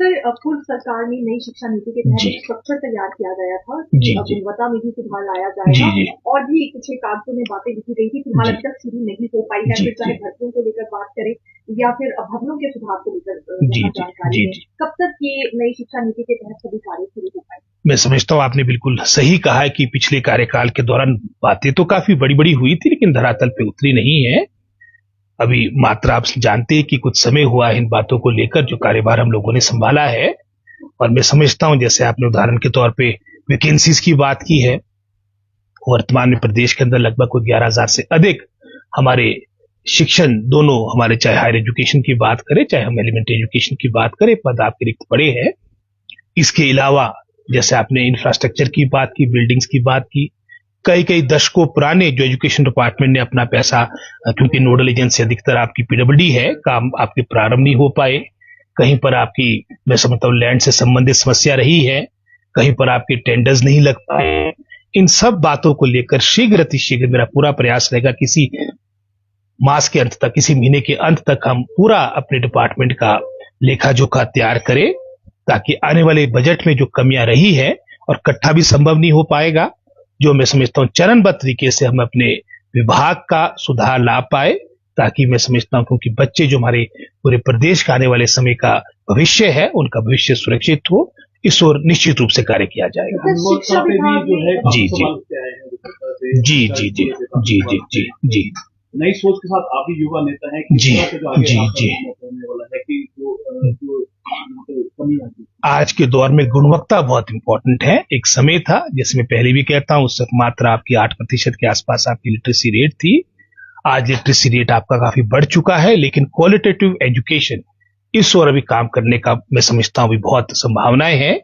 Sir, पूर्व सरकार में नई शिक्षा नीति के तहत जी एक स्ट्रक्चर तैयार किया गया था जी कि जी गुणवत्ता में भी सुधार लाया जी जाएगा। जी और भी कुछ कागजों में बातें लिखी गई थी, फिलहाल जी अभी तक शुरू नहीं हो पाई है। जी फिर चाहे जी भर्तियों को लेकर बात करें या फिर भवनों के सुधार को लेकर जी यहाँ जी जानकारी जी दें, जी कब तक ये नई शिक्षा नीति के तहत सभी कार्य शुरू हो पाए? मैं समझता हूँ आपने बिल्कुल सही कहा है कि पिछले कार्यकाल के दौरान बातें तो काफी बड़ी बड़ी हुई थी, लेकिन धरातल पे उतरी नहीं है। अभी मात्र आप जानते हैं कि कुछ समय हुआ है इन बातों को लेकर जो कार्यभार हम लोगों ने संभाला है। और मैं समझता हूं, जैसे आपने उदाहरण के तौर पे वैकेंसीज की बात की है, वर्तमान में प्रदेश के अंदर लगभग कोई 11,000 से अधिक हमारे शिक्षण दोनों हमारे, चाहे हायर एजुकेशन की बात करें चाहे हम एलिमेंट्री एजुकेशन की बात करें, पद आपके रिक्त पड़े हैं। इसके अलावा जैसे आपने इंफ्रास्ट्रक्चर की बात की, बिल्डिंग्स की बात की, कई कई दशकों पुराने जो एजुकेशन डिपार्टमेंट ने अपना पैसा, क्योंकि नोडल एजेंसी अधिकतर आपकी पीडब्ल्यूडी है, काम आपके प्रारंभ नहीं हो पाए। कहीं पर आपकी, मैं समझता हूँ, लैंड से संबंधित समस्या रही है, कहीं पर आपके टेंडर्स नहीं लग पाए। इन सब बातों को लेकर शीघ्र अतिशीघ्र मेरा पूरा प्रयास रहेगा किसी मास के अंत तक, किसी महीने के अंत तक हम पूरा अपने डिपार्टमेंट का लेखा जोखा तैयार करें, ताकि आने वाले बजट में जो कमियां रही है, और इकट्ठा भी संभव नहीं हो पाएगा, जो मैं समझता हूं चरणबद्ध तरीके से हम अपने विभाग का सुधार ला पाए, ताकि मैं समझता हूं क्योंकि बच्चे जो हमारे पूरे प्रदेश का आने वाले समय का भविष्य है, उनका भविष्य सुरक्षित हो, इस ओर निश्चित रूप से कार्य किया जाएगा। शिक्षा विभाग में जी जी जी जी जी जी जी जी जी नई सोच के साथ आप भी युवा नेता हैं, जी जी जी वाला है कि जो कमी आती है। आज के दौर में गुणवत्ता बहुत इंपॉर्टेंट है। एक समय था, जैसे मैं पहले भी कहता हूं, उस वक्त मात्र आपकी 8% के आसपास आपकी लिटरेसी रेट थी। आज लिटरेसी रेट आपका काफी बढ़ चुका है, लेकिन क्वालिटेटिव एजुकेशन, इस ओर अभी काम करने का मैं समझता हूं अभी बहुत संभावनाएं हैं।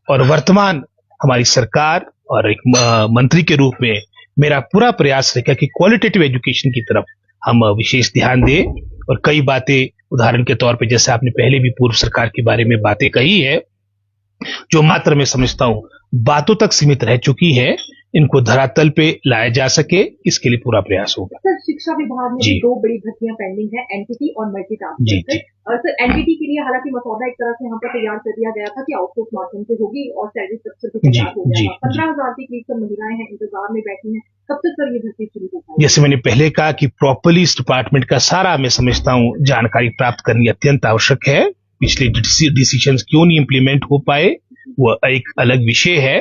और वर्तमान हमारी सरकार और एक मंत्री के रूप में मेरा पूरा प्रयास रहेगा कि क्वालिटेटिव एजुकेशन की तरफ हम विशेष ध्यान दें। और कई बातें, उदाहरण के तौर पे जैसे आपने पहले भी पूर्व सरकार के बारे में बातें कही है, जो मात्र मैं समझता हूं बातों तक सीमित रह चुकी है, इनको धरातल पे लाया जा सके, इसके लिए पूरा प्रयास होगा। सर, शिक्षा विभाग में जी। दो बड़ी भर्तियां पेंडिंग है, एनटीटी और मल्टीटास्क। जी जी सर, एनटीटी के लिए हालांकि मसौदा एक तरह से यहाँ पर तैयार कर दिया गया था कि आउटसोर्स माध्यम से होगी और सैलरी स्ट्रक्चर भी तैयार हो जी गया था। 15,000 के करीब सब महिलाएं हैं, इंतजार में बैठी हैं। कब तक सर ये भर्ती शुरू हो पाएगी? जैसे मैंने पहले कहा कि प्रॉपरली इस डिपार्टमेंट का सारा मैं समझता हूं जानकारी प्राप्त करनी अत्यंत आवश्यक है। पिछले डिसीजंस क्यों नहीं इंप्लीमेंट हो पाए, वो एक अलग विषय है।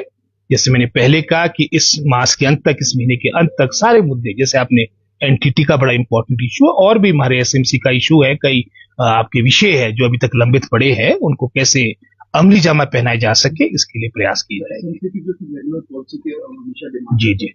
जैसे मैंने पहले कहा कि इस मास के अंत तक, इस महीने के अंत तक सारे मुद्दे, जैसे आपने एनटीटी का बड़ा इंपॉर्टेंट इशू, और भी हमारे एसएमसी का इशू है, कई आपके विषय है जो अभी तक लंबित पड़े हैं, उनको कैसे अमली जामा पहनाए जा सके, इसके लिए प्रयास किया जाएगा। जी जी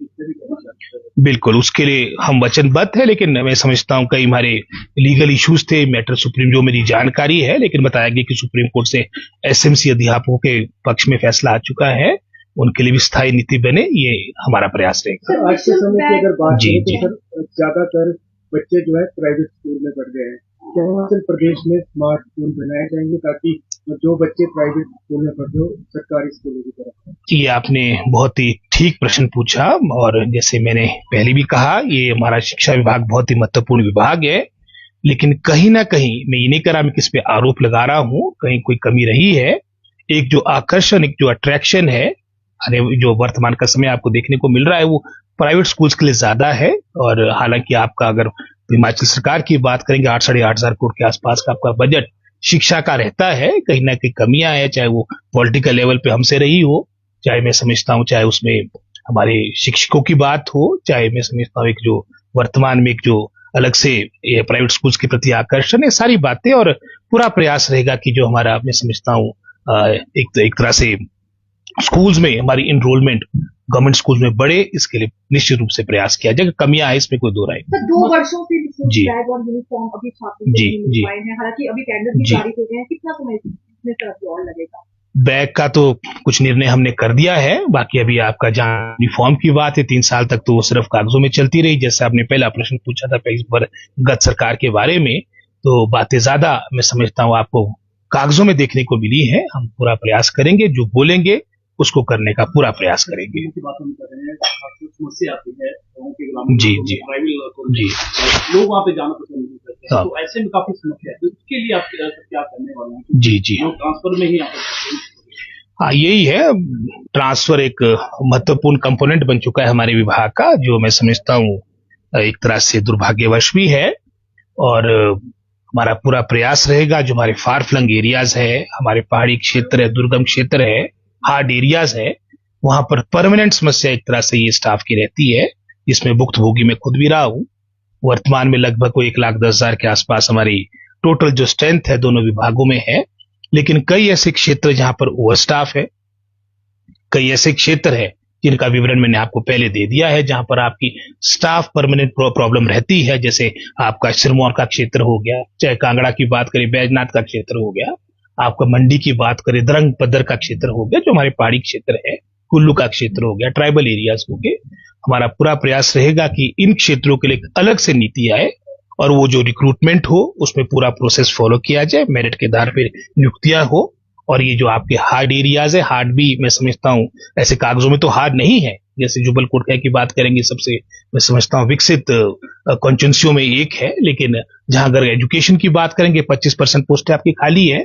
बिल्कुल, उसके लिए हम वचनबद्ध है, लेकिन मैं समझता हूं कई हमारे लीगल इश्यूज थे, मैटर सुप्रीम, जो मेरी जानकारी है, लेकिन बताया गया कि सुप्रीम कोर्ट से एसएमसी अध्यापकों के पक्ष में फैसला आ चुका है, उनके लिए भी स्थायी नीति बने, ये हमारा प्रयास रहेगा। आज के समय की अगर बात जी, करें तो सर, ज्यादातर बच्चे जो है प्राइवेट स्कूल में पढ़ गए हैं। क्या हिमाचल प्रदेश में स्मार्ट स्कूल बनाए जाएंगे ताकि जो बच्चे प्राइवेट स्कूल में पढ़ते हो सरकारी स्कूलों की तरफ? ये आपने बहुत ही ठीक प्रश्न पूछा, और जैसे मैंने पहले भी कहा, ये हमारा शिक्षा विभाग बहुत ही महत्वपूर्ण विभाग है, लेकिन कहीं ना कहीं मैं ये नहीं कर रहा, मैं किस पे आरोप लगा रहा हूं, कहीं कोई कमी रही है। एक जो आकर्षण, एक जो अट्रैक्शन है, जो वर्तमान का समय आपको देखने को मिल रहा है, वो प्राइवेट स्कूल्स के लिए ज्यादा है। और हालांकि आपका अगर हिमाचल सरकार की बात करेंगे, 8,500 करोड़ के आसपास का आपका बजट शिक्षा का रहता है, कहीं ना कहीं कमियां है, चाहे वो पॉलिटिकल लेवल पे हमसे रही हो, चाहे मैं समझता हूं चाहे उसमें हमारे शिक्षकों की बात हो, चाहे मैं समझता हूं एक जो वर्तमान में एक जो अलग से ये प्राइवेट स्कूल्स के प्रति आकर्षण है, सारी बातें। और पूरा प्रयास रहेगा कि जो हमारा, मैं समझता हूं एक तरह से स्कूल्स में हमारी इनरोलमेंट गवर्नमेंट स्कूल में बढ़े, इसके लिए निश्चित रूप से प्रयास किया जाएगा। कमियां है, इसमें कोई दो राय सर, 2 वर्षों से जी। बैग और यूनिफॉर्म अभी छात्रों को जी, नहीं मिल जी। पाए हैं। हालांकि अभी टेंडर भी जी। जारी हो गए हैं। कितना समय इसमें सर और लगेगा? बैग का तो कुछ निर्णय हमने कर दिया है, बाकी अभी आपका जहां यूनिफॉर्म की बात है, 3 साल तक तो वो सिर्फ कागजों में चलती रही। जैसे आपने पहला प्रश्न पूछा था इस पर गत सरकार के बारे में, तो बातें ज्यादा मैं समझता हूं आपको कागजों में देखने को मिली है। हम पूरा प्रयास करेंगे, जो बोलेंगे उसको करने का पूरा प्रयास करेंगे। समस्या आती है जी जी जी लोग वहाँ पे जाना पसंद नहीं करते, हाँ। तो ऐसे में काफी समस्या है, तो इसके लिए आप क्या करने वाले हैं? जी जी ट्रांसफर में ही आप हाँ, यही है, ट्रांसफर एक महत्वपूर्ण कंपोनेंट बन चुका है हमारे विभाग का, जो मैं समझता हूँ एक तरह से दुर्भाग्यवश भी है। और हमारा पूरा प्रयास रहेगा, जो हमारे फार फ्लंग एरियाज है, हमारे पहाड़ी क्षेत्र है, दुर्गम क्षेत्र है, हार्ड एरियाज है, वहां पर परमानेंट समस्या एक तरह से ये स्टाफ की रहती है, जिसमें भुक्तभोगी मैं खुद भी रहा हूँ। वर्तमान में लगभग 1,10,000 के आसपास हमारी टोटल जो स्ट्रेंथ है दोनों विभागों में है, लेकिन कई ऐसे क्षेत्र जहां पर ओवर स्टाफ है, कई ऐसे क्षेत्र है जिनका विवरण मैंने आपको पहले दे दिया है, जहां पर आपकी स्टाफ परमानेंट प्रॉब्लम रहती है। जैसे आपका सिरमौर का क्षेत्र हो गया, चाहे कांगड़ा की बात करें, बैजनाथ का क्षेत्र हो गया, आपका मंडी की बात करें, दरंग पद्दर का क्षेत्र हो गया, जो हमारे पहाड़ी क्षेत्र है, कुल्लू का क्षेत्र हो गया, ट्राइबल एरियाज हो गए। हमारा पूरा प्रयास रहेगा कि इन क्षेत्रों के लिए अलग से नीति आए और वो जो रिक्रूटमेंट हो उसमें पूरा प्रोसेस फॉलो किया जाए, मेरिट के आधार पर नियुक्तियां हो। और ये जो आपके हार्ड एरियाज है, हार्ड भी मैं समझता हूं ऐसे कागजों में तो हार्ड नहीं है, जैसे जुबल कोटखाई की बात करेंगे, सबसे मैं समझता हूं विकसित कॉन्स्टिट्यूंसियों में एक है, लेकिन जहां अगर एजुकेशन की बात करेंगे 25% पोस्ट आपकी खाली है।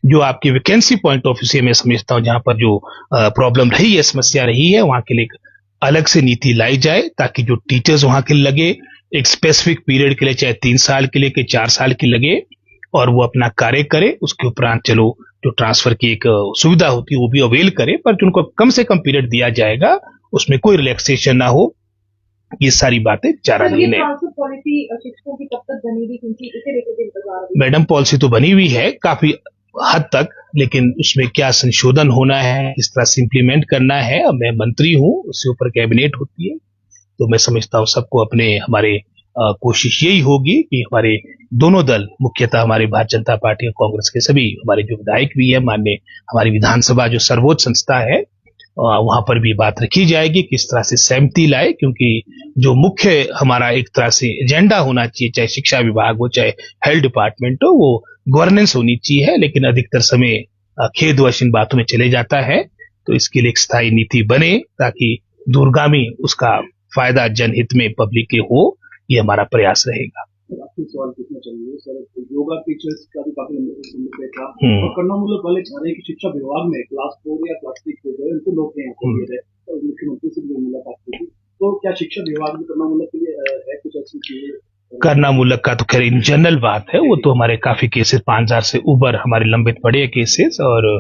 जो आपकी वैकेंसी पॉइंट ऑफ व्यू से मैं समझता हूं जहां पर जो प्रॉब्लम रही है, समस्या रही है, वहां के लिए अलग से नीति लाई जाए, ताकि जो टीचर्स वहां के लगे एक स्पेसिफिक पीरियड के लिए, चाहे 3 साल के लिए, 4 साल की लगे, और वो अपना कार्य करे। उसके उपरांत चलो जो ट्रांसफर की एक सुविधा होती है वो भी अवेल करे, पर जिनको कम से कम पीरियड दिया जाएगा उसमें कोई रिलैक्सेशन ना हो। ये सारी बातें विचाराधीन है। पॉलिसी शिक्षकों की कब तक बनी हुई, क्योंकि इसे लेकर इंतजार है। मैडम, पॉलिसी तो बनी हुई है काफी हद तक, लेकिन उसमें क्या संशोधन होना है, किस तरह से इम्प्लीमेंट करना है, मैं मंत्री हूं, उसके ऊपर कैबिनेट होती है। तो मैं समझता हूं सबको अपने हमारे कोशिश यही होगी कि हमारे दोनों दल, मुख्यतः हमारे भारतीय जनता पार्टी और कांग्रेस के सभी हमारे जो विधायक भी है, माननीय हमारी विधानसभा जो सर्वोच्च संस्था है, वहां पर भी बात रखी जाएगी किस तरह से सहमति लाए, क्योंकि जो मुख्य हमारा एक तरह से एजेंडा होना चाहिए, चाहे शिक्षा विभाग हो, चाहे हेल्थ डिपार्टमेंट हो, वो गवर्नेंस होनी चाहिए, लेकिन अधिकतर समय खेदवश इन बातों में चले जाता है। तो इसके लिए एक स्थायी नीति बने, ताकि दूरगामी उसका फायदा जनहित में पब्लिक के हो, ये हमारा प्रयास रहेगा। आपसे सवाल पूछना चाहिए सर, योगा टीचर्स का भी काफी लंबे था, और कन्नौमूलक वाले चाह रहे हैं कि शिक्षा विभाग में क्लास 4 या क्लास 6 के जो उनको लोग और मुख्यमंत्री से भी मुलाकात की, तो क्या शिक्षा विभाग में कन्नौमूलक के लिए है कुछ ऐसी चीजें? करनामूलक का तो खैर इन जनरल बात है, वो तो हमारे काफी केसेस 5000 से ऊपर हमारे लंबित पड़े केसेस, और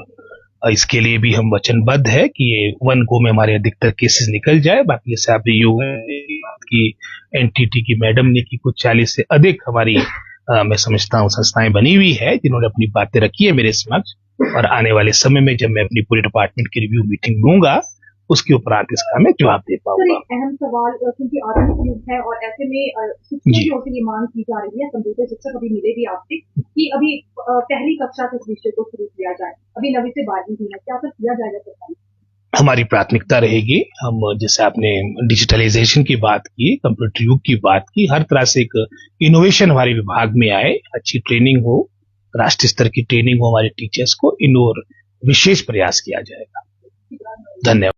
इसके लिए भी हम वचनबद्ध है कि ये 1 गो में हमारे अधिकतर केसेस निकल जाए। बाकी जैसे आप की एनटीटी की मैडम ने की कुछ 40 से अधिक हमारी मैं समझता हूँ संस्थाएं बनी हुई है, जिन्होंने अपनी बातें रखी है मेरे समक्ष, और आने वाले समय में जब मैं अपनी पूरी डिपार्टमेंट की रिव्यू मीटिंग लूंगा, उसके उपरांत इसका मैं जवाब दे पाऊंगा। अहम सवाल, क्योंकि आधुनिक युग है और ऐसे में शिक्षकों की ओर से ये मांग की जा रही है, कंप्यूटर शिक्षक अभी मिलेगी आपसे, कि अभी पहली कक्षा से इस विषय को शुरू किया जाए, अभी 9वीं से 12वीं की है, क्या सर किया जाएगा सरकार? हमारी प्राथमिकता रहेगी, हम जैसे आपने डिजिटलाइजेशन की बात की, कंप्यूटर युग की बात की, हर तरह से एक इनोवेशन हमारे विभाग में आए, अच्छी ट्रेनिंग हो, राष्ट्रीय स्तर की ट्रेनिंग हो हमारे टीचर्स को, इन और विशेष प्रयास किया जाएगा। धन्यवाद।